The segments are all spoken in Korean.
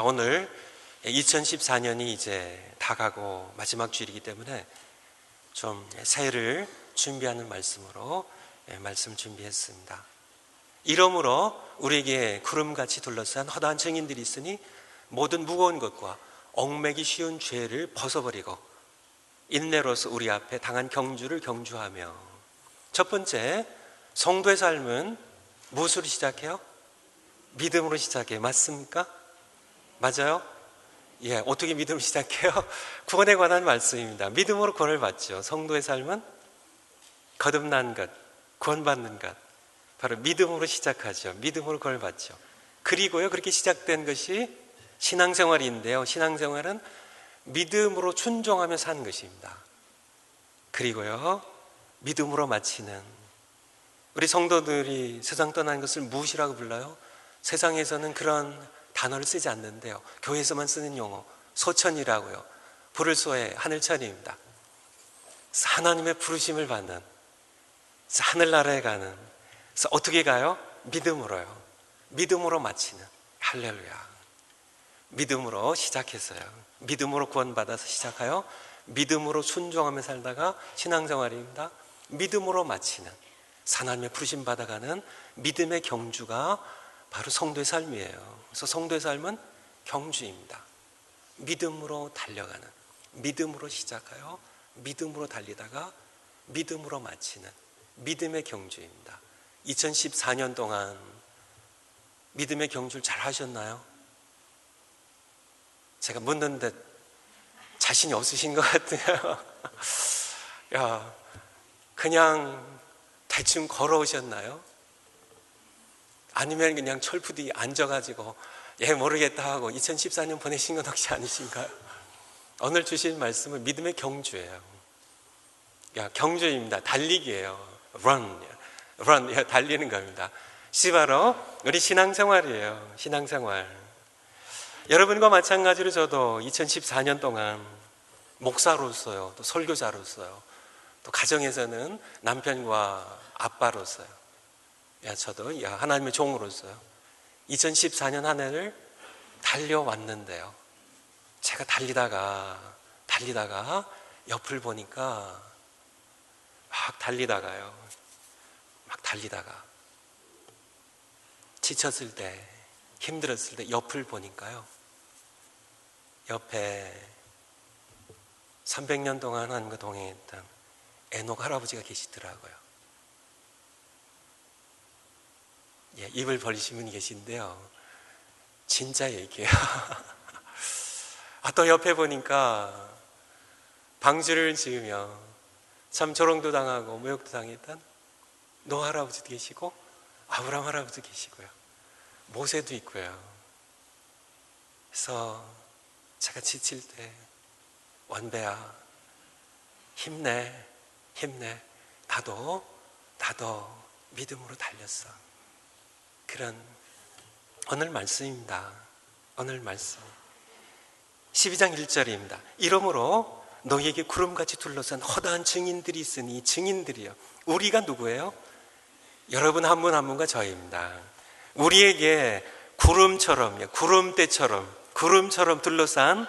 오늘 2014년이 이제 다 가고 마지막 주일이기 때문에 좀 새해를 준비하는 말씀으로 말씀 준비했습니다. 이러므로 우리에게 구름같이 둘러싼 허다한 증인들이 있으니 모든 무거운 것과 얽매기 쉬운 죄를 벗어버리고 인내로서 우리 앞에 당한 경주를 경주하며. 첫 번째, 성도의 삶은 무엇으로 시작해요? 믿음으로 시작해요. 맞습니까? 맞아요? 예, 어떻게 믿음으로 시작해요? 구원에 관한 말씀입니다. 믿음으로 구원을 받죠. 성도의 삶은 거듭난 것, 구원받는 것, 바로 믿음으로 시작하죠. 믿음으로 구원을 받죠. 그리고요, 그렇게 시작된 것이 신앙생활인데요, 신앙생활은 믿음으로 순종하며 사는 것입니다. 그리고요, 믿음으로 마치는, 우리 성도들이 세상 떠나는 것을 무엇이라고 불러요? 세상에서는 그런 단어를 쓰지 않는데요, 교회에서만 쓰는 용어 소천이라고요. 불을 쏘해 하늘천입니다. 하나님의 부르심을 받는, 하늘나라에 가는. 그래서 어떻게 가요? 믿음으로요. 믿음으로 마치는. 할렐루야. 믿음으로 시작했어요. 믿음으로 구원받아서 시작하여 믿음으로 순종하며 살다가 신앙생활입니다. 믿음으로 마치는, 하나님의 부르심 받아가는 믿음의 경주가 바로 성도의 삶이에요. 그래서 성도의 삶은 경주입니다. 믿음으로 달려가는, 믿음으로 시작하여 믿음으로 달리다가 믿음으로 마치는 믿음의 경주입니다. 2014년 동안 믿음의 경주를 잘 하셨나요? 제가 묻는데 자신이 없으신 것 같아요. 야, 그냥 대충 걸어오셨나요? 아니면 그냥 철푸디 앉아가지고 모르겠다 하고 2014년 보내신 건 혹시 아니신가요? 오늘 주신 말씀은 믿음의 경주예요. 경주입니다. 달리기예요. run, 달리는 겁니다. 바로 우리 신앙생활이에요. 신앙생활. 여러분과 마찬가지로 저도 2014년 동안 목사로서요, 또 설교자로서요, 또 가정에서는 남편과 아빠로서요, 저도 하나님의 종으로서요 2014년 한 해를 달려왔는데요, 제가 달리다가 옆을 보니까 막 달리다가 지쳤을 때, 힘들었을 때 옆을 보니까요, 옆에 300년 동안 하나님과 동행했던 에녹 할아버지가 계시더라고요. 입을 벌리신 분이 계신데요, 진짜 얘기예요. 또 옆에 보니까 방주를 지으며 참 조롱도 당하고 모욕도 당했던 노 할아버지도 계시고 아브라함 할아버지도 계시고요, 모세도 있고요. 그래서 제가 지칠 때 원배야, 힘내, 나도 믿음으로 달렸어. 그런 오늘 말씀입니다. 오늘 말씀 12장 1절입니다. 이러므로 너희에게 구름같이 둘러싼 허다한 증인들이 있으니. 증인들이요, 우리가 누구예요? 여러분 한 분 한 분과 저희입니다. 우리에게 구름처럼 둘러싼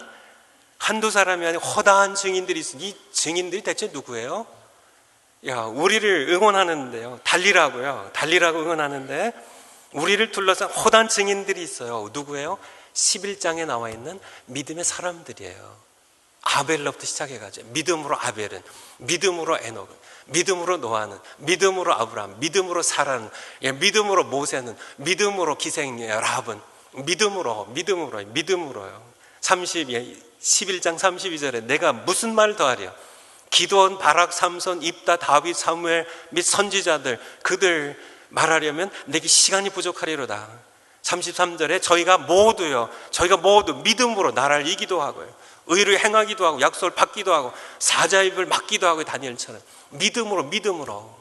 한두 사람이 아니라 허다한 증인들이 있으니. 이 증인들이 대체 누구예요? 우리를 응원하는데요, 달리라고 응원하는데 우리를 둘러싼 허다한 증인들이 있어요. 누구예요? 11장에 나와 있는 믿음의 사람들이에요. 아벨로부터 시작해가지고 믿음으로 아벨은, 믿음으로 에녹은, 믿음으로 노아는, 믿음으로 아브라함, 믿음으로 사라는, 믿음으로 모세는, 믿음으로 기생 라합은, 믿음으로요. 11장 32절에 내가 무슨 말을 더하랴? 기드온, 바락, 삼손, 입다, 다윗, 사무엘 및 선지자들, 그들 말하려면 내게 시간이 부족하리로다. 33절에 저희가 모두 믿음으로 나라를 이기도 하고요, 의를 행하기도 하고, 약속을 받기도 하고, 사자의 입을 막기도 하고, 다니엘처럼 믿음으로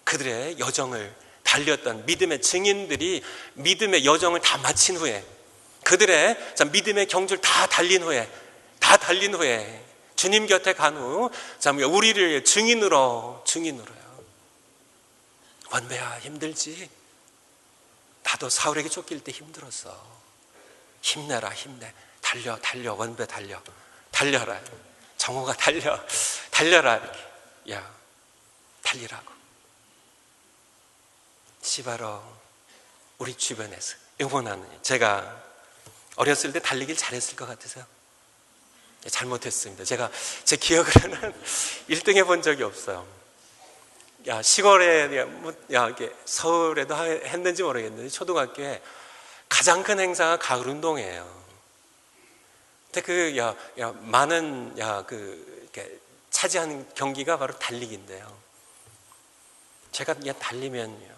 그들의 여정을 달렸던 믿음의 증인들이 믿음의 여정을 다 마친 후에, 그들의 믿음의 경주를 다 달린 후에 주님 곁에 간 후 우리를 증인으로요. 원배야, 힘들지? 나도 사울에게 쫓길 때 힘들었어. 힘내라, 힘내. 달려, 달려, 원배 달려. 달려라. 정호가 달려라. 이렇게. 야, 달리라고. 바로 우리 주변에서 응원하는, 제가 어렸을 때 달리기를 잘했을 것 같아서요. 잘못했습니다. 제가 제 기억으로는 1등 해본 적이 없어요. 시골에, 이게 서울에도 했는지 모르겠는데, 초등학교에 가장 큰 행사가 가을 운동이에요. 근데 많은, 이렇게 차지하는 경기가 바로 달리기인데요. 제가 달리면요.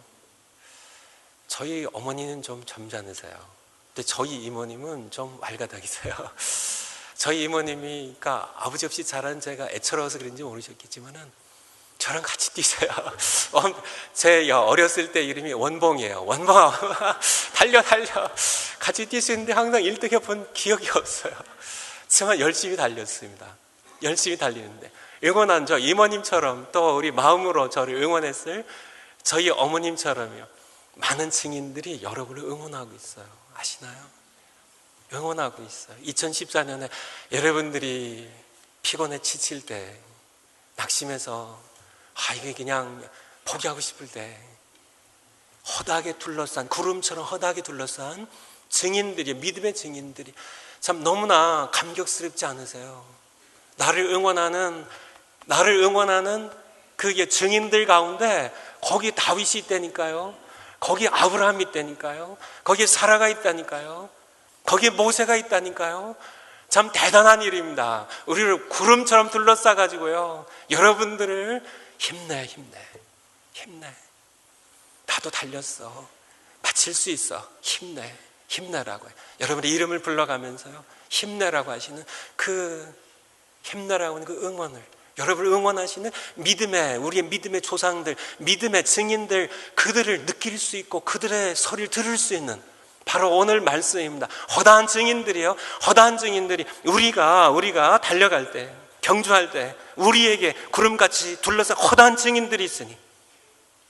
저희 어머니는 좀 점잖으세요. 근데 저희 이모님은 좀 왈가닥이세요. 저희 이모님이, 그러니까 아버지 없이 자란 제가 애처로워서 그런지 모르셨겠지만은 저랑 같이 뛰세요. 제 어렸을 때 이름이 원봉이에요. 원봉, 달려. 같이 뛸 수 있는데 항상 1등 해본 기억이 없어요. 정말 열심히 달렸습니다. 열심히 달리는데 응원한 저 이모님처럼, 또 우리 마음으로 저를 응원했을 저희 어머님처럼요, 많은 증인들이 여러분을 응원하고 있어요. 아시나요? 응원하고 있어요. 2014년에 여러분들이 피곤해 지칠 때, 낙심해서 이게 그냥 포기하고 싶을 때, 허다하게 둘러싼, 구름처럼 허다하게 둘러싼 증인들이, 믿음의 증인들이 참 너무나 감격스럽지 않으세요? 나를 응원하는 그 증인들 가운데 거기 다윗이 있다니까요. 거기 아브라함이 있다니까요. 거기에 사라가 있다니까요. 거기에 모세가 있다니까요. 참 대단한 일입니다. 우리를 구름처럼 둘러싸가지고요, 여러분들을 힘내. 나도 달렸어. 마칠 수 있어. 힘내라고 해요. 여러분의 이름을 불러가면서요, 힘내라고 하시는 힘내라고 하는 그 응원을, 여러분을 응원하시는 우리의 믿음의 조상들, 믿음의 증인들, 그들을 느낄 수 있고 그들의 소리를 들을 수 있는 바로 오늘 말씀입니다. 허다한 증인들이 우리가 달려갈 때, 경주할 때 우리에게 구름같이 둘러싸 허다한 증인들이 있으니,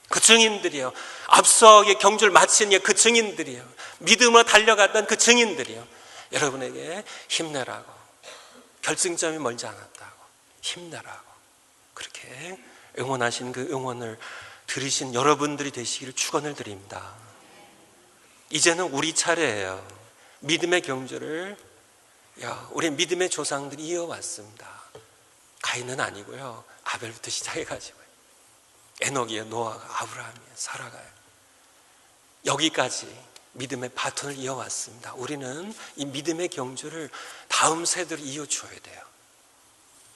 그 증인들이요, 앞서 경주를 마친 그 증인들이요, 믿음으로 달려갔던 그 증인들이요, 여러분에게 힘내라고, 결승점이 멀지 않았다고, 힘내라고 그렇게 응원하신 그 응원을 들으신 여러분들이 되시기를 축원을 드립니다. 이제는 우리 차례예요. 믿음의 경주를 우리 믿음의 조상들이 이어왔습니다. 가인은 아니고요, 아벨부터 시작해가지고 에녹이에요, 노아가, 아브라함이에요, 사라가요. 여기까지 믿음의 바톤을 이어왔습니다. 우리는 이 믿음의 경주를 다음 세대로 이어줘야 돼요.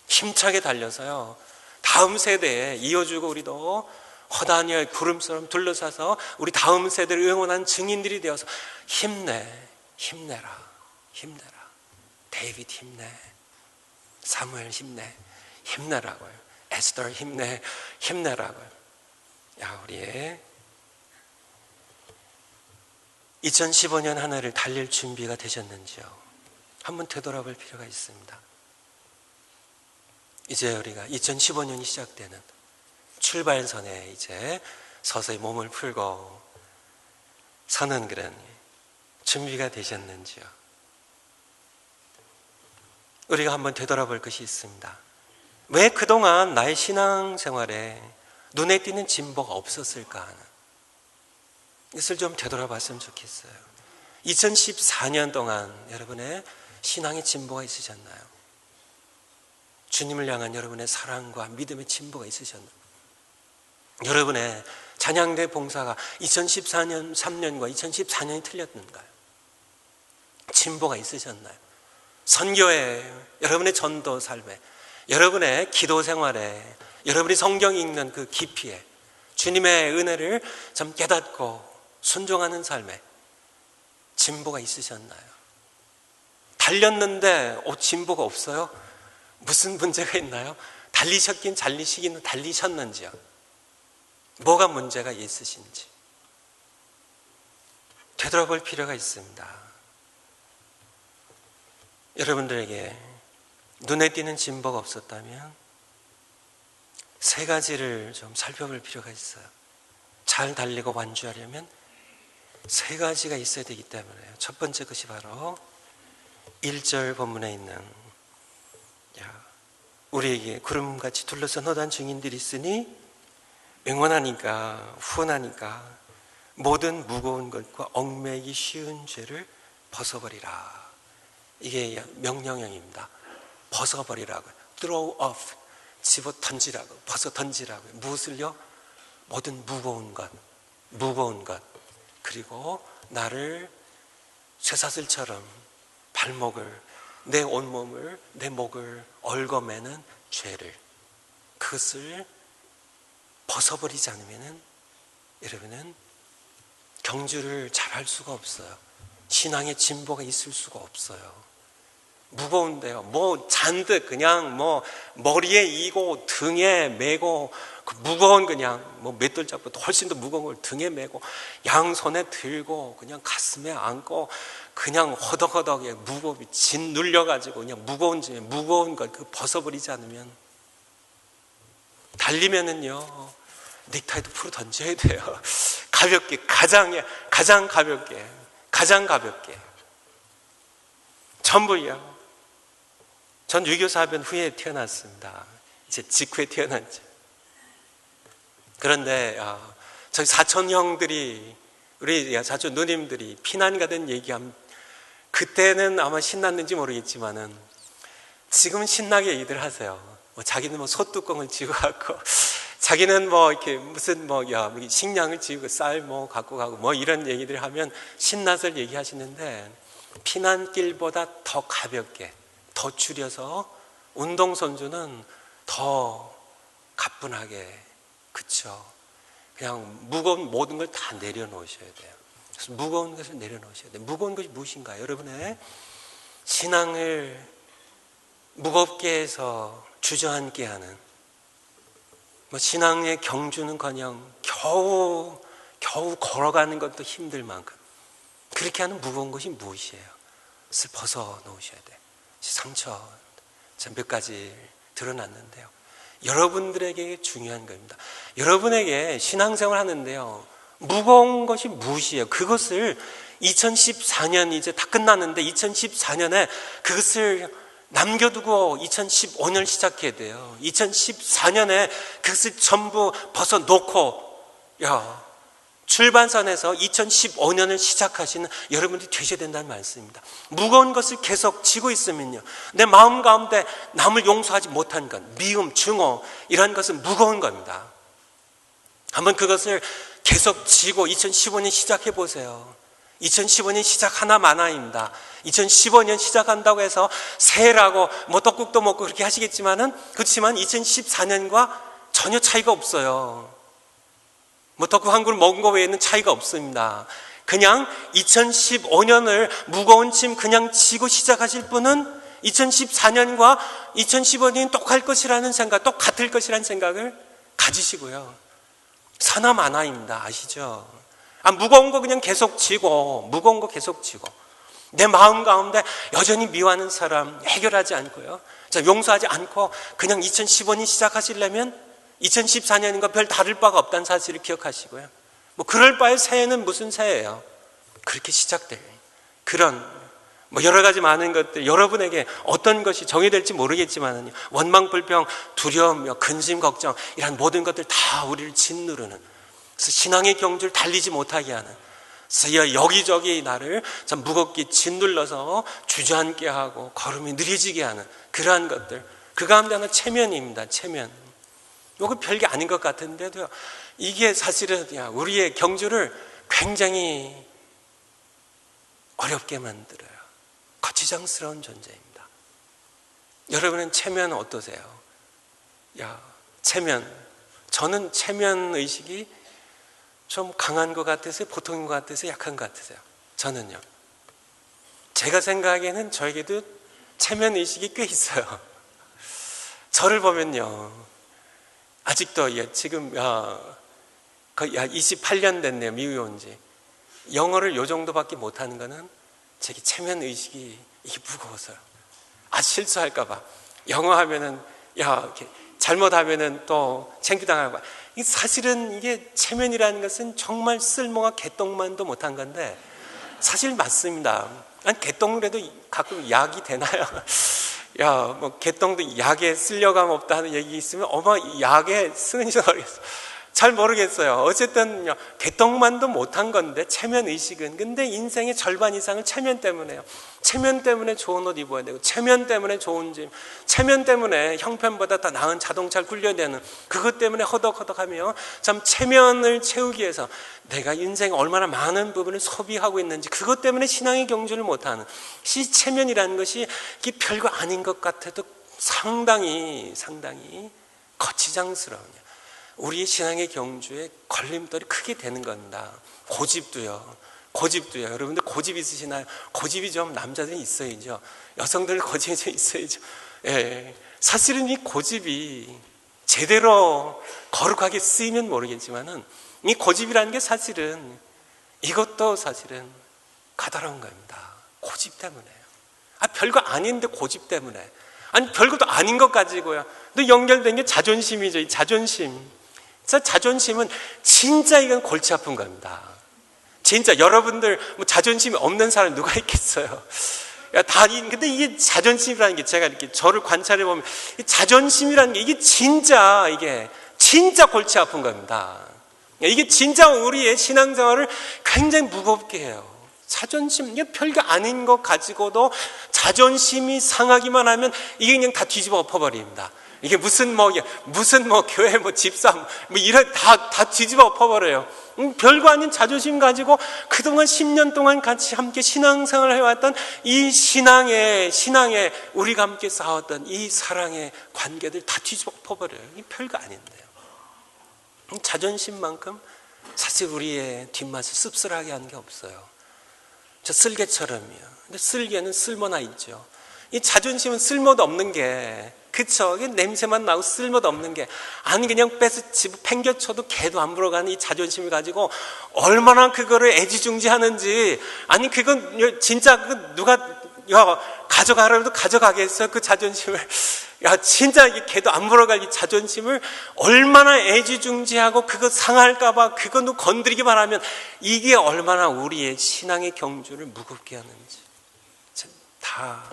힘차게 달려서요, 다음 세대에 이어주고, 우리도 허다한 구름처럼 둘러싸서 우리 다음 세대를 응원한 증인들이 되어서 힘내라. 데이빗 힘내, 사무엘 힘내라고요. 에스더 힘내라고요. 우리의 2015년 한 해를 달릴 준비가 되셨는지요? 한번 되돌아볼 필요가 있습니다. 이제 우리가 2015년이 시작되는 출발선에 이제 서서히 몸을 풀고 서는 그런 준비가 되셨는지요? 우리가 한번 되돌아볼 것이 있습니다. 왜 그동안 나의 신앙생활에 눈에 띄는 진보가 없었을까 하는 이것을 좀 되돌아봤으면 좋겠어요. 2014년 동안 여러분의 신앙의 진보가 있으셨나요? 주님을 향한 여러분의 사랑과 믿음의 진보가 있으셨나요? 여러분의 찬양대 봉사가 2014년 3년과 2014년이 틀렸는가요? 진보가 있으셨나요? 선교에, 여러분의 전도 삶에, 여러분의 기도 생활에, 여러분이 성경 읽는 그 깊이에 주님의 은혜를 좀 깨닫고 순종하는 삶에 진보가 있으셨나요? 달렸는데 진보가 없어요? 무슨 문제가 있나요? 달리셨는지요? 뭐가 문제가 있으신지 되돌아볼 필요가 있습니다. 여러분들에게 눈에 띄는 진보가 없었다면 세 가지를 좀 살펴볼 필요가 있어요. 잘 달리고 완주하려면 세 가지가 있어야 되기 때문에요. 첫 번째 것이 바로 1절 본문에 있는 우리에게 구름같이 둘러서 너단 증인들이 있으니 응원하니까 후원하니까 모든 무거운 것과 얽매이기 쉬운 죄를 벗어버리라. 이게 명령형입니다. 벗어버리라고. throw off, 집어 던지라고, 벗어 던지라고. 무엇을요? 모든 무거운 것, 그리고 나를 쇠사슬처럼 발목을, 내 온몸을, 내 목을 얽어매는 죄를, 그것을 벗어버리지 않으면은 여러분은 경주를 잘할 수가 없어요. 신앙의 진보가 있을 수가 없어요. 무거운데요. 뭐 잔뜩 그냥 뭐 머리에 이고 등에 메고 그 무거운 그냥 뭐 맷돌 잡고 훨씬 더 무거운 걸 등에 메고 양손에 들고 그냥 가슴에 안고 그냥 허덕허덕 무겁게 진 눌려가지고 그냥 무거운 걸 그 벗어버리지 않으면 달리면은요 넥타이도 풀어 던져야 돼요. 가볍게 가장 가볍게 전부요. 전 유교사변 후에 태어났습니다. 이제 직후에 태어났죠. 그런데 저희 사촌 형들이, 우리 사촌 누님들이 피난 가던 얘기하면 그때는 아마 신났는지 모르겠지만은 지금은 신나게 얘기들 하세요. 자기는 뭐 소뚜껑을 쥐고 갖고, 자기는 뭐 이렇게 무슨 식량을 쥐고 쌀 뭐 갖고 가고 뭐 이런 얘기들 하면 신나서 얘기하시는데, 피난길보다 더 가볍게, 더 줄여서 운동선수는 더 가뿐하게, 그쵸? 그냥 무거운 모든 걸 다 내려놓으셔야 돼요. 그래서 무거운 것을 내려놓으셔야 돼요. 무거운 것이 무엇인가요? 여러분의 신앙을 무겁게 해서 주저앉게 하는, 신앙의 경주는커녕 겨우 걸어가는 것도 힘들 만큼 그렇게 하는 무거운 것이 무엇이에요? 그것을 벗어 놓으셔야 돼요. 상처 몇 가지 드러났는데요. 여러분들에게 중요한 겁니다. 여러분에게 신앙생활 하는데요, 무거운 것이 무엇이에요? 그것을 2014년 이제 다 끝났는데 2014년에 그것을 남겨두고 2015년 시작해야 돼요. 2014년에 그것을 전부 벗어놓고 출발선에서 2015년을 시작하시는 여러분들이 되셔야 된다는 말씀입니다. 무거운 것을 계속 지고 있으면요, 내 마음 가운데 남을 용서하지 못한 것, 미움, 증오, 이런 것은 무거운 겁니다. 한번 그것을 계속 지고 2015년 시작해 보세요. 2015년 시작 하나만아입니다. 2015년 시작한다고 해서 새해라고 뭐 떡국도 먹고 그렇게 하시겠지만은, 그렇지만 2014년과 전혀 차이가 없어요. 뭐 떡국 한 그릇 먹은 거 외에는 차이가 없습니다. 그냥 2015년을 무거운 짐 그냥 지고 시작하실 분은 2014년과 2015년이 똑같을 것이라는 생각, 똑같을 것이라는 생각을 가지시고요. 사나마나입니다. 아시죠? 무거운 거 그냥 계속 지고, 무거운 거 계속 지고, 내 마음 가운데 여전히 미워하는 사람 해결하지 않고요, 용서하지 않고 그냥 2015년 시작하시려면 2014년과 별 다를 바가 없다는 사실을 기억하시고요. 뭐 그럴 바에 새해는 무슨 새예요? 그렇게 시작될 그런 여러 가지 많은 것들, 여러분에게 어떤 것이 정의될지 모르겠지만 원망, 불평, 두려움, 근심, 걱정, 이런 모든 것들 다 우리를 짓누르는, 그래서 신앙의 경주를 달리지 못하게 하는, 그래서 여기저기 나를 참 무겁게 짓눌러서 주저앉게 하고 걸음이 느려지게 하는 그러한 것들, 그 가운데 하나 체면입니다. 체면. 이거 별게 아닌 것 같은데도 이게 사실은 우리의 경주를 굉장히 어렵게 만들어요. 거치장스러운 존재입니다. 여러분은 체면 어떠세요? 체면. 저는 체면 의식이 좀 강한 것 같으세요? 보통인 것 같으세요? 약한 것 같으세요? 저는요, 제가 생각하기에는 저에게도 체면 의식이 꽤 있어요. 저를 보면요, 아직도 지금 거의 28년 됐네요. 미국에 온 지. 영어를 요 정도밖에 못하는 거는 제게 체면 의식이 이게 무거워서요. 실수할까 봐. 영어 하면은 이렇게 잘못하면은 또 창피당하고. 사실은 이게 체면이라는 것은 정말 쓸모가 개똥만도 못한 건데 사실 맞습니다. 아니, 개똥물에도 가끔 약이 되나요? 야, 뭐 개똥도 약에 쓸려감 없다 하는 얘기 있으면 약에 쓰는지 잘 모르겠어요. 어쨌든 개똥만도 못한 건데, 체면 의식은. 근데 인생의 절반 이상을 체면 때문에 해요. 체면 때문에 좋은 옷 입어야 되고, 체면 때문에 좋은 집, 체면 때문에 형편보다 더 나은 자동차를 굴려야 되는, 그것 때문에 허덕허덕하며 참 체면을 채우기 위해서 내가 인생에 얼마나 많은 부분을 소비하고 있는지, 그것 때문에 신앙의 경주를 못하는 이 체면이라는 것이 이게 별거 아닌 것 같아도 상당히 거치장스러워요. 우리 신앙의 경주에 걸림돌이 크게 되는 겁니다. 고집도요. 여러분들 고집 있으시나요? 고집이 좀 남자들이 있어야죠. 여성들 고집이 좀 있어야죠. 예. 사실은 이 고집이 제대로 거룩하게 쓰이면 모르겠지만은, 이 고집이라는 게 이것도 사실은 까다로운 겁니다. 고집 때문에요. 별거 아닌데 고집 때문에. 아니, 별것도 아닌 것 가지고요. 또 연결된 게 자존심이죠. 이 자존심. 자존심은 진짜 이건 골치 아픈 겁니다. 진짜 여러분들 뭐 자존심이 없는 사람 누가 있겠어요? 근데 이게 자존심이라는 게, 제가 이렇게 저를 관찰해 보면 이 자존심이라는 게 이게 진짜 골치 아픈 겁니다. 이게 진짜 우리의 신앙생활을 굉장히 무겁게 해요. 자존심, 이게 별거 아닌 것 가지고도 자존심이 상하기만 하면 이게 그냥 다 뒤집어 엎어버립니다. 이게 무슨 교회 집사 이런 다 뒤집어 엎어버려요. 별거 아닌 자존심 가지고 그동안 10년 동안 같이 함께 신앙생활을 해왔던 이 신앙에 우리가 함께 싸웠던 이 사랑의 관계들 다 뒤집어 엎어버려요. 이게 별거 아닌데요. 자존심만큼 사실 우리의 뒷맛을 씁쓸하게 하는 게 없어요. 저 쓸개처럼이요. 근데 쓸개는 쓸모나 있죠. 이 자존심은 쓸모도 없는 게, 그쵸? 냄새만 나고 쓸모도 없는 게, 아니 그냥 빼서 집 팽겨쳐도 개도 안 물어가는 이 자존심을 가지고 얼마나 그거를 애지중지하는지. 아니 그건 진짜 누가 가져가라도 가져가겠어요? 그 자존심을. 진짜 이 개도 안 물어갈 이 자존심을 얼마나 애지중지하고, 그거 상할까봐 그거 누구 건드리기만 하면 이게 얼마나 우리의 신앙의 경주를 무겁게 하는지. 다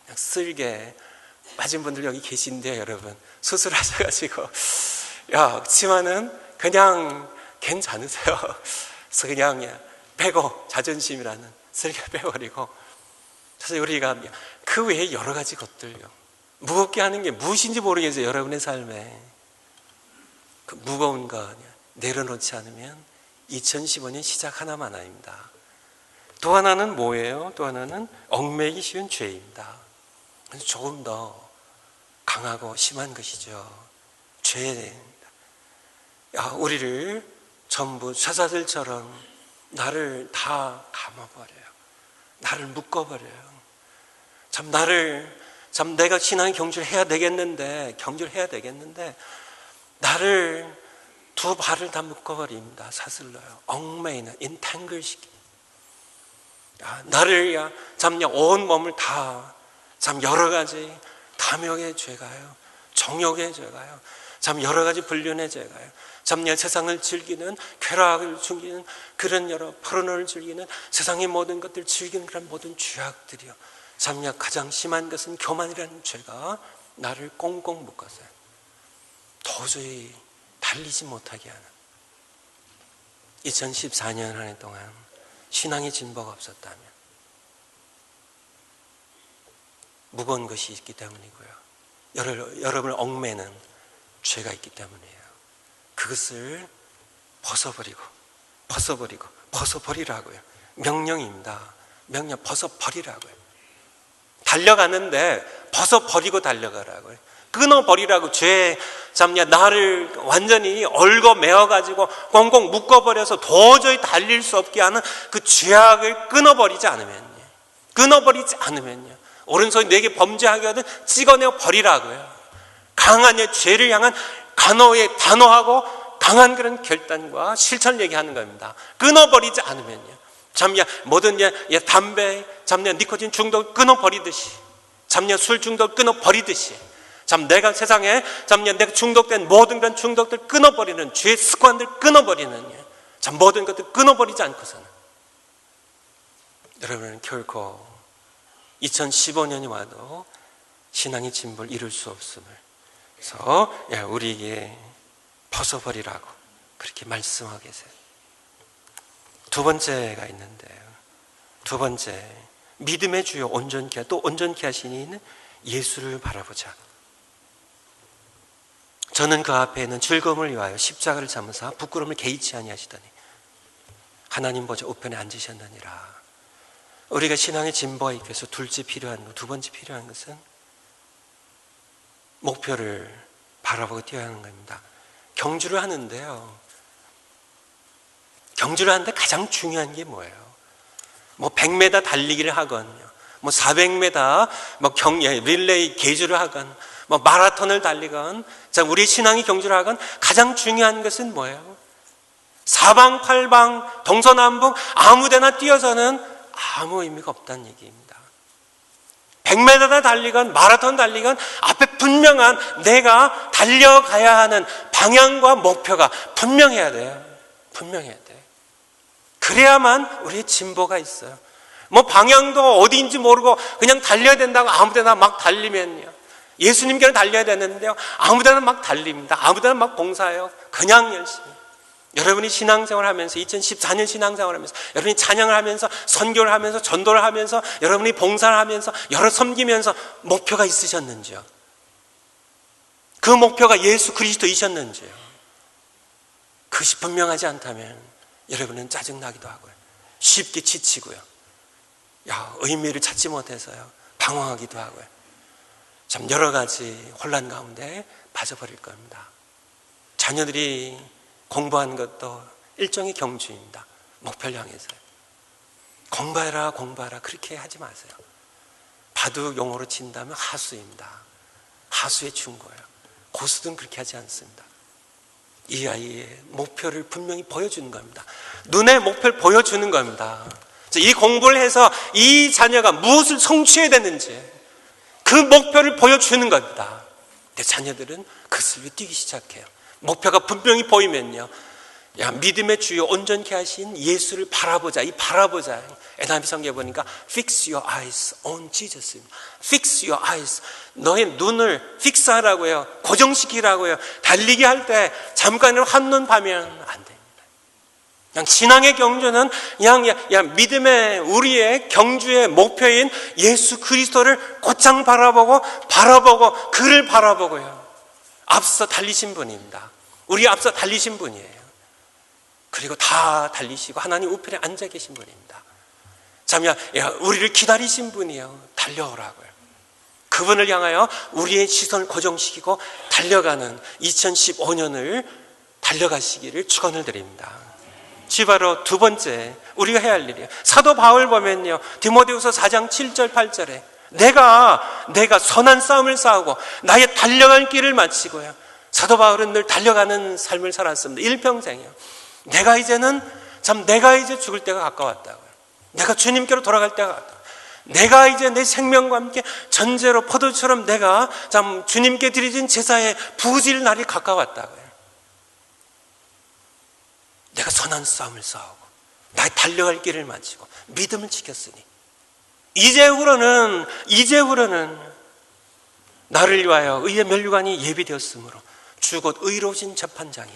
그냥 쓸게 빠진 분들 여기 계신데요, 여러분. 수술하셔가지고 그치만은 그냥 괜찮으세요. 그래서 그냥 빼고, 자존심이라는 쓸개 빼버리고, 사실 우리가 그 외에 여러 가지 것들요, 무겁게 하는 게 무엇인지 모르겠어요. 여러분의 삶에 그 무거운 거 내려놓지 않으면 2015년 시작 하나만 아닙니다. 또 하나는 뭐예요? 또 하나는 얽매이기 쉬운 죄입니다. 조금 더 강하고 심한 것이죠. 죄입니다. 우리를 전부 쇠사슬처럼 나를 다 감아버려요. 나를 묶어버려요. 내가 신앙의 경주를 해야 되겠는데 나를 두 발을 다 묶어버립니다. 사슬로요. 얽매이는, 인탱글 시키. 나를 온 몸을 다 여러 가지 탐욕의 죄가요, 정욕의 죄가요, 여러 가지 불륜의 죄가요, 세상을 즐기는, 쾌락을 즐기는 그런 여러 포르노를 즐기는, 세상의 모든 것들을 즐기는 그런 모든 죄악들이요, 가장 심한 것은 교만이라는 죄가 나를 꽁꽁 묶었어요. 도저히 달리지 못하게 하는. 2014년 한 해 동안 신앙의 진보가 없었다면 무거운 것이 있기 때문이고요, 여러분을 얽매는 죄가 있기 때문이에요. 그것을 벗어버리라고요. 명령입니다. 명령, 벗어버리라고요. 달려가는데 벗어버리고 달려가라고요. 끊어버리라고. 죄 나를 완전히 얽어매어가지고 꽁꽁 묶어버려서 도저히 달릴 수 없게 하는 그 죄악을 끊어버리지 않으면요, 오른손이 내게 범죄하게 하든 찍어내어 버리라고요. 강한 죄를 향한 단호하고 강한 그런 결단과 실천을 얘기하는 겁니다. 끊어버리지 않으면요, 모든 담배, 니코틴 중독 끊어버리듯이, 술 중독 끊어버리듯이, 내가 세상에 내가 중독된 모든 그런 중독들 끊어버리는, 죄의 습관들 끊어버리는, 모든 것들 끊어버리지 않고서는 여러분은 결코 2015년이 와도 신앙의 진보를 이룰 수 없음을 그래서 우리에게 벗어버리라고 그렇게 말씀하고 계세요. 두 번째가 있는데요. 두 번째, 믿음의 주요 온전케 또 온전케 하시는 예수를 바라보자. 저는 그 앞에 있는 즐거움을 위하여 십자가를 잡으사 부끄러움을 개의치 아니하시더니 하나님 보좌 우편에 앉으셨느니라. 우리가 신앙의 진보가 있기 위해서 둘째 필요한 것, 두 번째 필요한 것은 목표를 바라보고 뛰어야 하는 겁니다. 경주를 하는데요. 경주를 하는데 가장 중요한 게 뭐예요? 100m 달리기를 하건, 400m 릴레이 계주를 하건, 마라톤을 달리건, 우리 신앙의 경주를 하건 가장 중요한 것은 뭐예요? 사방팔방 동서남북 아무데나 뛰어서는 아무 의미가 없다는 얘기입니다. 100m나 달리건 마라톤 달리건 앞에 분명한 내가 달려가야 하는 방향과 목표가 분명해야 돼요. 분명해야 돼요. 그래야만 우리의 진보가 있어요. 방향도 어디인지 모르고 그냥 달려야 된다고 아무데나 막 달리면요. 예수님께는 달려야 되는데요. 아무데나 막 달립니다. 아무데나 막 봉사해요. 그냥 열심히. 여러분이 신앙생활을 하면서 2014년 신앙생활을 하면서 여러분이 찬양을 하면서 선교를 하면서 전도를 하면서 여러분이 봉사를 하면서 여러 섬기면서 목표가 있으셨는지요? 그 목표가 예수 그리스도이셨는지요? 그것이 분명하지 않다면 여러분은 짜증나기도 하고요. 쉽게 지치고요. 의미를 찾지 못해서요. 방황하기도 하고요. 참 여러 가지 혼란 가운데 빠져버릴 겁니다. 자녀들이 공부하는 것도 일종의 경주입니다. 목표를 향해서요. 공부해라 공부해라 그렇게 하지 마세요. 바둑 용어로 친다면 하수입니다. 하수의 충고예요. 고수든 그렇게 하지 않습니다. 이 아이의 목표를 분명히 보여주는 겁니다. 눈에 목표를 보여주는 겁니다. 이 공부를 해서 이 자녀가 무엇을 성취해야 되는지 그 목표를 보여주는 겁니다. 근데 자녀들은 그것을 위해 뛰기 시작해요. 목표가 분명히 보이면요. 믿음의 주요 온전케 하신 예수를 바라보자. 이 바라보자. NIV 성경에 보니까 Fix your eyes on Jesus. Fix your eyes. 너의 눈을 픽스하라고 해요. 고정시키라고 해요. 달리기 할 때 잠깐이라도 한눈 파면 안 됩니다. 그냥 신앙의 경주는 그냥 믿음의 우리의 경주의 목표인 예수 그리스도를 곧장 바라보고 그를 바라보고요. 앞서 달리신 분입니다. 우리 앞서 달리신 분이에요. 그리고 다 달리시고 하나님 우편에 앉아 계신 분입니다. 참, 우리를 기다리신 분이에요. 달려오라고요. 그분을 향하여 우리의 시선을 고정시키고 달려가는 2015년을 달려가시기를 축원을 드립니다. 바로 두 번째 우리가 해야 할 일이에요. 사도 바울 보면요. 디모데후서 4장 7절 8절에 내가 선한 싸움을 싸우고 나의 달려갈 길을 마치고요. 사도 바울은 늘 달려가는 삶을 살았습니다. 일평생이요. 내가 이제 죽을 때가 가까웠다고요. 내가 주님께로 돌아갈 때가 가까웠다고요. 내가 이제 내 생명과 함께 전제로 포도처럼 내가 주님께 드려진 제사에 부어질 날이 가까웠다고요. 내가 선한 싸움을 싸우고 나의 달려갈 길을 마치고 믿음을 지켰으니 이제후로는 나를 위하여 의의 면류관이 예비되었으므로 주 곧 의로우신 재판장이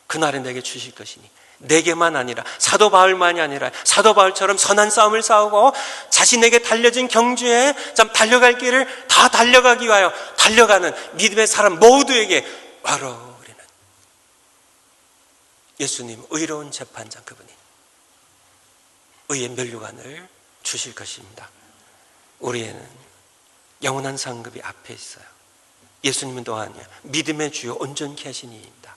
그날에 내게 주실 것이니 내게만 아니라 사도 바울만이 아니라 사도 바울처럼 선한 싸움을 싸우고 자신에게 달려진 경주에 달려갈 길을 다 달려가기 위하여 달려가는 믿음의 사람 모두에게 바로 우리는 예수님 의로운 재판장 그분이 의의 면류관을 주실 것입니다. 우리에는 영원한 상급이 앞에 있어요. 예수님은 또한요 믿음의 주요 온전케 하신 이입니다.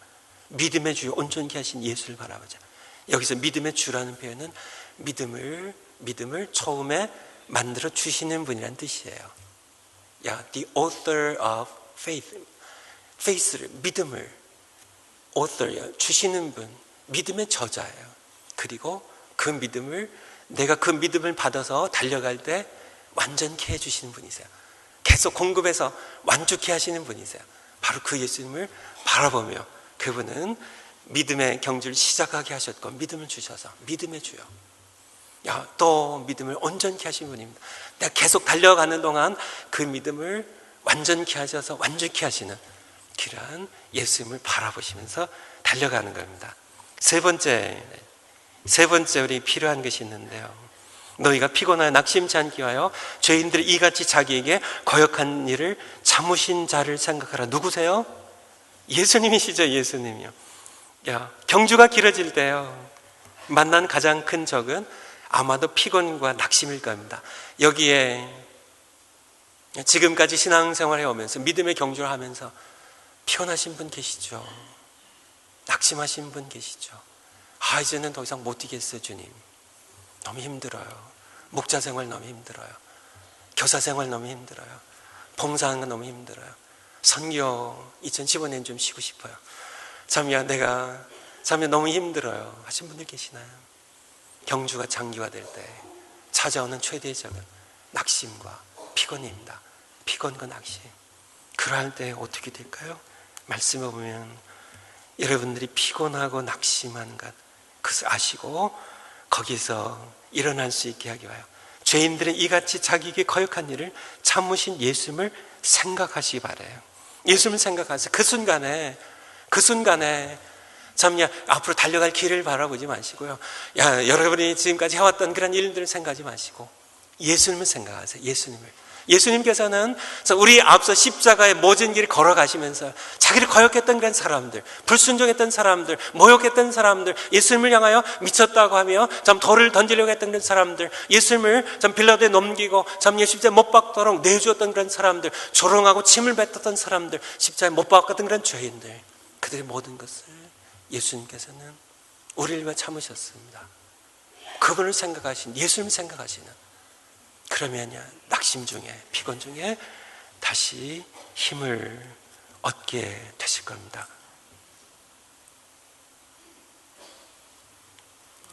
믿음의 주요 온전케 하신 예수를 바라보자. 여기서 믿음의 주라는 표현은 믿음을 처음에 만들어 주시는 분이라는 뜻이에요. The author of faith. faith를 믿음을 author 주시는 분, 믿음의 저자예요. 그리고 그 믿음을 내가 그 믿음을 받아서 달려갈 때 완전케 해주시는 분이세요. 계속 공급해서 완주케 하시는 분이세요. 바로 그 예수님을 바라보며 그분은 믿음의 경주를 시작하게 하셨고 믿음을 주셔서 믿음의 주요 또 믿음을 온전케 하신 분입니다. 내가 계속 달려가는 동안 그 믿음을 완전케 하셔서 완전케 하시는 그러한 예수님을 바라보시면서 달려가는 겁니다. 세 번째 우리 필요한 것이 있는데요. 너희가 피곤하여 낙심치 않게 하여 죄인들이 이같이 자기에게 거역한 일을 참으신 자를 생각하라. 누구세요? 예수님이시죠. 예수님이요. 경주가 길어질 때요, 만난 가장 큰 적은 아마도 피곤과 낙심일 겁니다. 여기에 지금까지 신앙생활 해오면서 믿음의 경주를 하면서 피곤하신 분 계시죠? 낙심하신 분 계시죠? 이제는 더 이상 못 뛰겠어요, 주님. 너무 힘들어요. 목자 생활 너무 힘들어요. 교사 생활 너무 힘들어요. 봉사하는 거 너무 힘들어요. 선교 2015년 좀 쉬고 싶어요. 참야 너무 힘들어요 하신 분들 계시나요? 경주가 장기화될 때 찾아오는 최대적은 낙심과 피곤입니다. 피곤과 낙심. 그러할 때 어떻게 될까요? 말씀에 보면 여러분들이 피곤하고 낙심한 것, 그것을 아시고 거기서 일어날 수 있게 하기 위하여 죄인들은 이같이 자기에게 거역한 일을 참으신 예수님을 생각하시기 바라요. 예수님을 생각하세요. 그 순간에 참야 앞으로 달려갈 길을 바라보지 마시고요, 여러분이 지금까지 해왔던 그런 일들을 생각하지 마시고 예수님을 생각하세요. 예수님께서는 우리 앞서 십자가의 모진 길을 걸어가시면서 자기를 거역했던 그런 사람들, 불순종했던 사람들, 모욕했던 사람들, 예수님을 향하여 미쳤다고 하며 돌을 던지려고 했던 그런 사람들, 예수님을 빌라도에 넘기고 십자가에 못 박도록 내주었던 그런 사람들, 조롱하고 침을 뱉었던 사람들, 십자가에 못 박았던 그런 죄인들, 그들의 모든 것을 예수님께서는 우리를 위해 참으셨습니다. 그분을 생각하신, 예수님을 생각하시는, 그러면 낙심 중에, 피곤 중에 다시 힘을 얻게 되실 겁니다.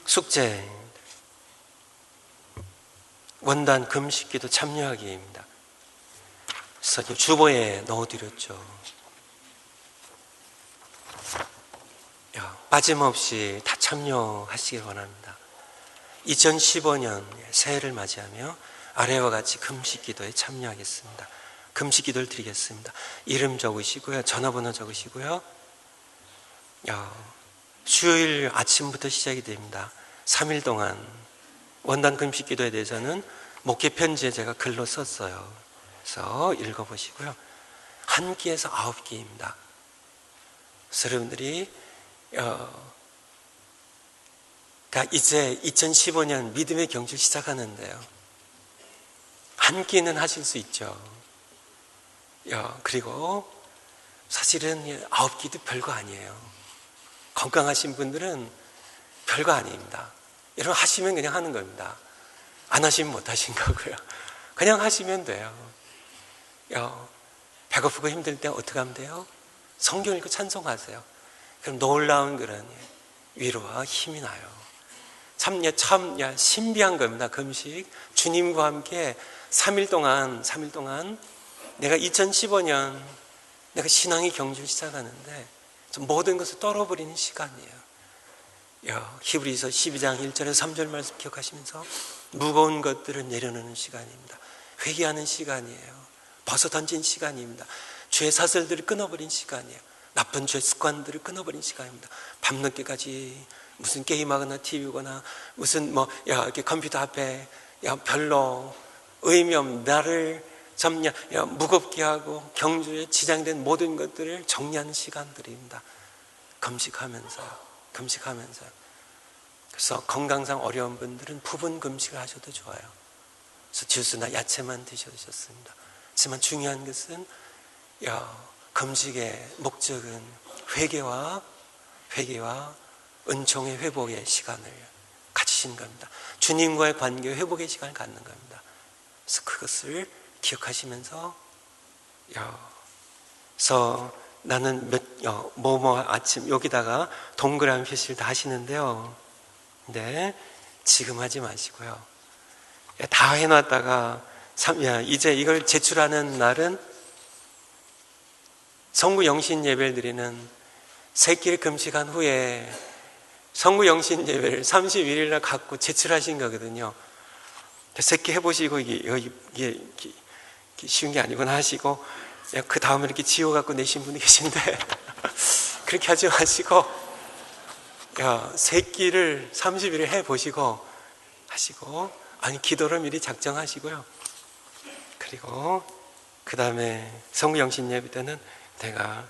숙제, 원단 금식기도 참여하기입니다. 그래서 주보에 넣어드렸죠. 빠짐없이 다 참여하시길 원합니다. 2015년 새해를 맞이하며 아래와 같이 금식기도에 참여하겠습니다. 금식기도를 드리겠습니다. 이름 적으시고요, 전화번호 적으시고요. 수요일 아침부터 시작이 됩니다. 3일 동안 원단 금식기도에 대해서는 목회 편지에 제가 글로 썼어요. 그래서 읽어보시고요. 한 끼에서 9끼입니다. 그래서 여러분들이 이제 2015년 믿음의 경주를 시작하는데요, 한 끼는 하실 수 있죠. 그리고 사실은 9끼도 별거 아니에요. 건강하신 분들은 별거 아닙니다. 여러분 하시면 그냥 하는 겁니다. 안 하시면 못 하신 거고요. 그냥 하시면 돼요. 배고프고 힘들 때 어떻게 하면 돼요? 성경 읽고 찬송하세요. 그럼 놀라운 그런 위로와 힘이 나요. 참 신비한 겁니다. 금식. 주님과 함께 3일 동안 내가 2015년 내가 신앙의 경주를 시작하는데 모든 것을 떨어버리는 시간이에요. 히브리서 12장 1절에서 3절 말씀 기억하시면서 무거운 것들을 내려놓는 시간입니다. 회개하는 시간이에요. 벗어던진 시간입니다. 죄의 사슬들을 끊어버린 시간이에요. 나쁜 죄 습관들을 끊어버린 시간입니다. 밤늦게까지 무슨 게임하거나 TV거나 무슨 이렇게 컴퓨터 앞에 별로 의미 없는 나를 무겁게 하고 경주에 지장된 모든 것들을 정리하는 시간들입니다. 금식하면서. 그래서 건강상 어려운 분들은 부분 금식을 하셔도 좋아요. 그래서 주스나 야채만 드셔주셨습니다. 하지만 중요한 것은 금식의 목적은 회개와 은총의 회복의 시간을 가지신 겁니다. 주님과의 관계 회복의 시간을 갖는 겁니다. 그래서 그것을 기억하시면서 그래서 나는 아침 여기다가 동그라미 표시를 다 하시는데요. 근데 지금 하지 마시고요. 다 해놨다가 이제 이걸 제출하는 날은 성부 영신 예배를 드리는 새끼를 금식한 후에 성구 영신 예배를 31일 날 갖고 제출하신 거거든요. 새끼 해보시고 이게 쉬운 게 아니구나 하시고, 그 다음에 이렇게 지워 갖고 내신 분이 계신데 그렇게 하지 마시고 새끼를 30일을 해보시고 하시고, 아니 기도를 미리 작정하시고요. 그리고 그 다음에 성구 영신 예배 때는 내가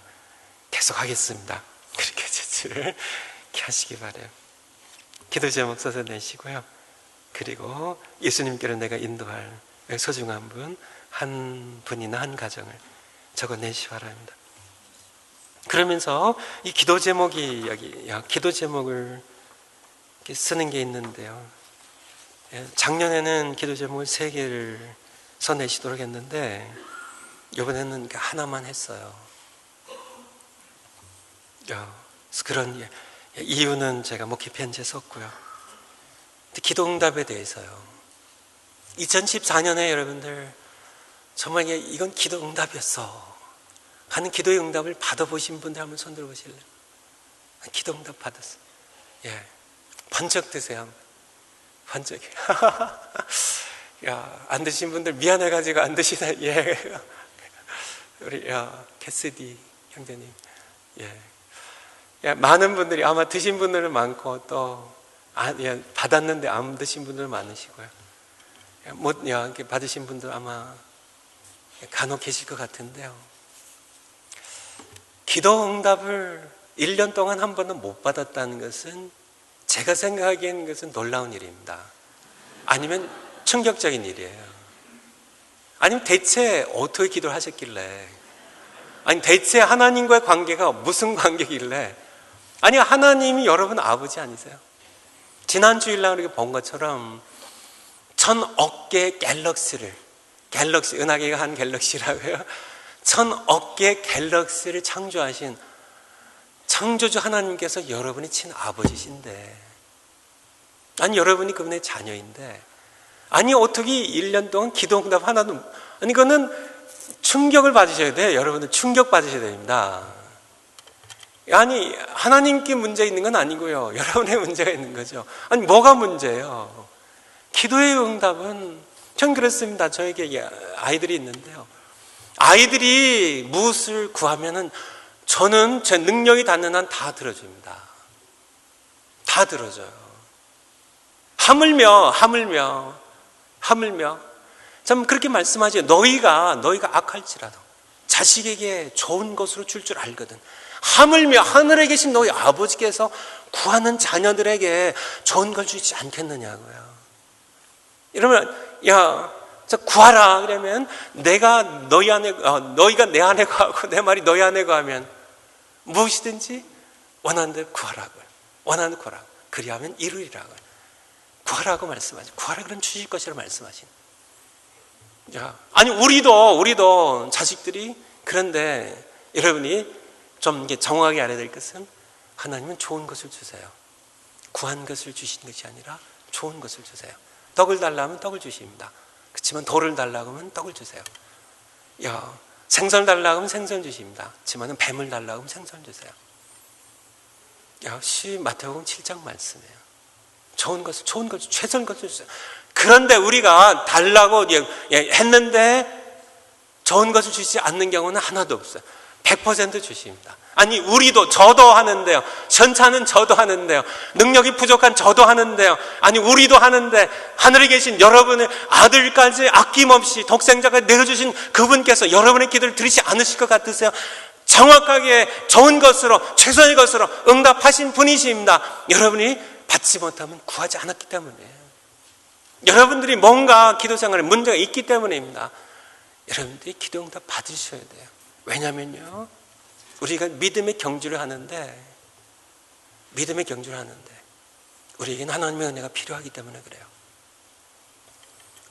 계속 하겠습니다, 그렇게 제출을 이렇게 하시기 바래요. 기도 제목 써서 내시고요. 그리고 예수님께로 내가 인도할 소중한 분 한 분이나 한 가정을 적어내시 바랍니다. 그러면서 이 기도 제목이 기도 제목을 이렇게 쓰는 게 있는데요. 작년에는 기도 제목을 3개를 써내시도록 했는데 이번에는 하나만 했어요. 그런 이유는 제가 목회 편지에 썼고요. 기도 응답에 대해서요. 2014년에 여러분들 정말 이건 기도 응답이었어 하는 기도의 응답을 받아보신 분들 한번 손 들어보실래요? 기도 응답 받았어. 번쩍 드세요. 번쩍. 안 드신 분들 미안해가지고 안 드시나? 우리 캐스디 형제님. 많은 분들이 아마 드신 분들은 많고 또 받았는데 안 드신 분들 많으시고요. 이렇게 받으신 분들 아마 간혹 계실 것 같은데요. 기도 응답을 1년 동안 한 번도 못 받았다는 것은 제가 생각하기에는 그것은 놀라운 일입니다. 아니면 충격적인 일이에요. 아니면 대체 어떻게 기도를 하셨길래, 아니 대체 하나님과의 관계가 무슨 관계길래, 아니 하나님이 여러분 아버지 아니세요? 지난 주일날 우리가 본 것처럼 1000억 개의 갤럭시, 은하계가 한 갤럭시라고요. 1000억 개의 갤럭시를 창조하신 창조주 하나님께서 여러분이 친아버지신데, 아니 여러분이 그분의 자녀인데, 아니 어떻게 1년 동안 기도 응답 하나도, 아니 그거는 충격을 받으셔야 돼요. 여러분은 충격 받으셔야 됩니다. 아니 하나님께 문제 있는 건 아니고요, 여러분의 문제가 있는 거죠. 아니 뭐가 문제예요? 기도의 응답은, 전 그렇습니다. 저에게 아이들이 있는데요, 아이들이 무엇을 구하면은 저는 제 능력이 닿는 한 다 들어줍니다. 다 들어줘요. 하물며 참 그렇게 말씀하죠. 너희가 악할지라도 자식에게 좋은 것으로 줄 알거든. 하물며 하늘에 계신 너희 아버지께서 구하는 자녀들에게 좋은 걸 주지 않겠느냐고요. 이러면 구하라 그러면 내가 너희 안에, 너희가 내 안에 거하고 내 말이 너희 안에 거하면 무엇이든지 원하는 대로 구하라고요. 원하는 대로 구하라고. 그리하면 이루리라고요. 구하라고 말씀하죠. 구하라 그러면 주실 것이라고 말씀하신. 아니 우리도 자식들이, 그런데 여러분이 좀 정확하게 알아야 될 것은, 하나님은 좋은 것을 주세요. 구한 것을 주시는 것이 아니라 좋은 것을 주세요. 떡을 달라 하면 떡을 주십니다. 그렇지만 돌을 달라고 하면 떡을 주세요. 생선을 달라고 하면 생선 주십니다. 그렇지만 뱀을 달라고 하면 생선 주세요. 마태복음 7장 말씀이에요. 좋은 것을, 최선의 것을 주세요. 그런데 우리가 달라고 했는데 좋은 것을 주시지 않는 경우는 하나도 없어요. 100% 주십니다. 아니 저도 하는데요, 현차는 저도 하는데요, 능력이 부족한 저도 하는데요, 아니 우리도 하는데 하늘에 계신 여러분의 아들까지 아낌없이 독생자가 내어주신 그분께서 여러분의 기도를 들으시지 않으실 것 같으세요? 정확하게 좋은 것으로, 최선의 것으로 응답하신 분이십니다. 여러분이 받지 못하면 구하지 않았기 때문이에요. 여러분들이 뭔가 기도 생활에 문제가 있기 때문입니다. 여러분들이 기도 응답 받으셔야 돼요. 왜냐면요, 우리가 믿음의 경주를 하는데 우리에게는 하나님의 은혜가 필요하기 때문에 그래요.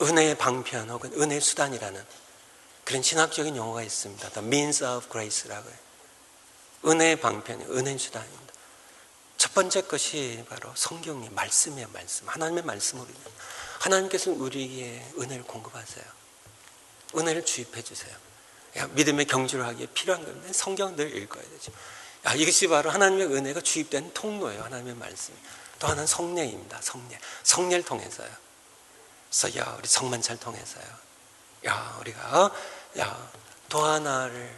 은혜의 방편 혹은 은혜의 수단이라는 그런 신학적인 용어가 있습니다. The means of grace라고 해요. 은혜의 방편, 은혜의 수단입니다. 첫 번째 것이 바로 성경의 말씀이에요. 말씀. 하나님의 말씀으로 하나님께서는 우리에게 은혜를 공급하세요. 은혜를 주입해 주세요. 믿음의 경주를 하기에 필요한 건데 성경을 늘 읽어야 되죠. 이것이 바로 하나님의 은혜가 주입된 통로예요. 하나님의 말씀. 또 하나는 성례입니다. 성례를 통해서요. 그래서 우리 성만찬 통해서요. 우리가 또 하나를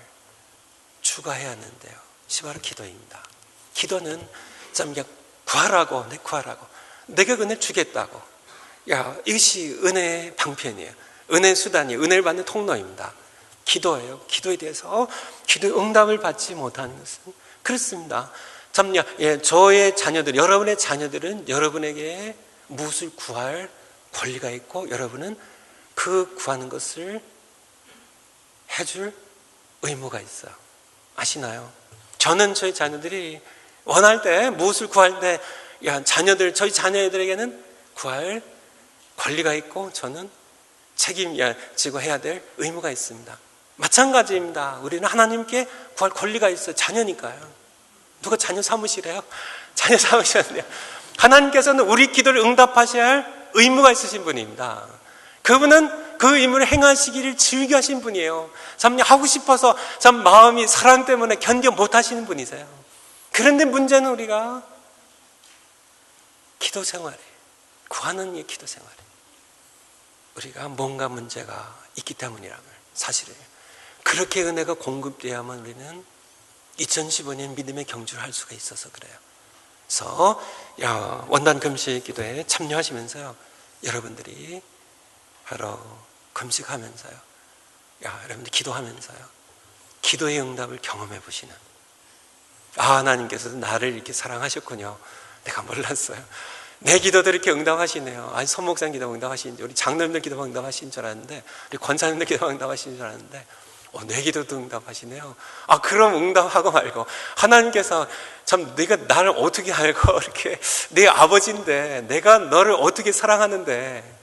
추가해야 하는데요. 이것이 바로 기도입니다. 기도는 참 구하라고, 내가 은혜를 주겠다고. 이것이 은혜의 방편이에요. 은혜의 수단이에요. 은혜를 받는 통로입니다. 기도예요. 기도에 대해서 기도의 응답을 받지 못하는 것은 그렇습니다. 참요, 저의 자녀들, 여러분의 자녀들은 여러분에게 무엇을 구할 권리가 있고 여러분은 그 구하는 것을 해줄 의무가 있어요. 아시나요? 저는 저희 자녀들이 원할 때 무엇을 구할 때 저희 자녀들에게는 구할 권리가 있고 저는 책임지고 해야 될 의무가 있습니다. 마찬가지입니다. 우리는 하나님께 구할 권리가 있어요. 자녀니까요. 누가 자녀 삼으시래요? 자녀 삼으셨네요. 하나님께서는 우리 기도를 응답하셔야 할 의무가 있으신 분입니다. 그분은 그 의무를 행하시기를 즐겨하신 분이에요. 참 하고 싶어서 참 마음이 사랑 때문에 견뎌 못하시는 분이세요. 그런데 문제는 우리가 기도 생활에 구하는 이 기도 생활에 우리가 뭔가 문제가 있기 때문이라면 사실이에요. 그렇게 은혜가 공급돼야만 우리는 2015년 믿음의 경주를 할 수가 있어서 그래요. 그래서 원단 금식 기도에 참여하시면서요, 여러분들이 바로 금식하면서요, 여러분들 기도하면서요, 기도의 응답을 경험해 보시는, 하나님께서도 나를 이렇게 사랑하셨군요. 내가 몰랐어요. 내 기도도 이렇게 응답하시네요. 손 목사님 기도 응답하시는지, 우리 장로님들 기도 응답하시는 줄 알았는데, 우리 권사님들 기도 응답하시는 줄 알았는데, 내 기도도 응답하시네요. 그럼 응답하고 말고, 하나님께서 참 네가 나를 어떻게 알고 이렇게 네 아버지인데, 내가 너를 어떻게 사랑하는데,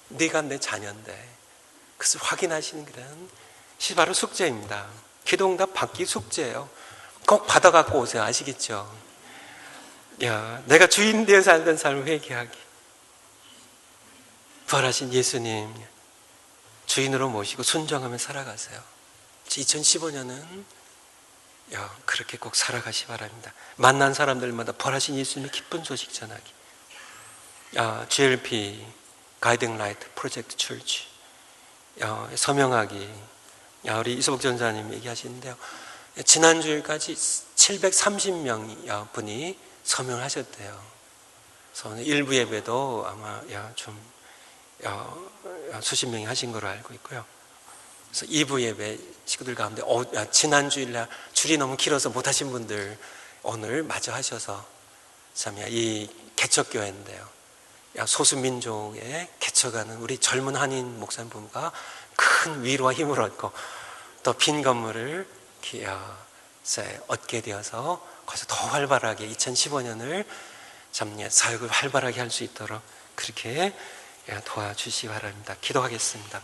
네가 내 자녀인데, 그것을 확인하시는 그런 시 바로 숙제입니다. 기도 응답 받기 숙제예요. 꼭 받아갖고 오세요. 아시겠죠? 내가 주인 되어 살던 삶을 회개하기. 부활하신 예수님 주인으로 모시고 순종하며 살아가세요. 2015년은 그렇게 꼭 살아가시 바랍니다. 만난 사람들마다 부활하신 예수님의 기쁜 소식 전하기. GLP 가이딩 라이트 프로젝트 철치 서명하기. 우리 이소복 전사님 얘기하시는데요, 지난 주일까지 730명 분이 서명을 하셨대요. 그래서 일부 예배도 아마 수십 명이 하신 걸로 알고 있고요. 그래서 2부 예배 식구들 가운데 지난 주일날 줄이 너무 길어서 못하신 분들 오늘 마저 하셔서 참 이 개척교회인데요, 소수민족에 개척하는 우리 젊은 한인 목사님 부부가 큰 위로와 힘을 얻고 또 빈 건물을 얻게 되어서 거기서 더 활발하게 2015년을 참 사역을 활발하게 할 수 있도록 그렇게 도와주시기 바랍니다. 기도하겠습니다.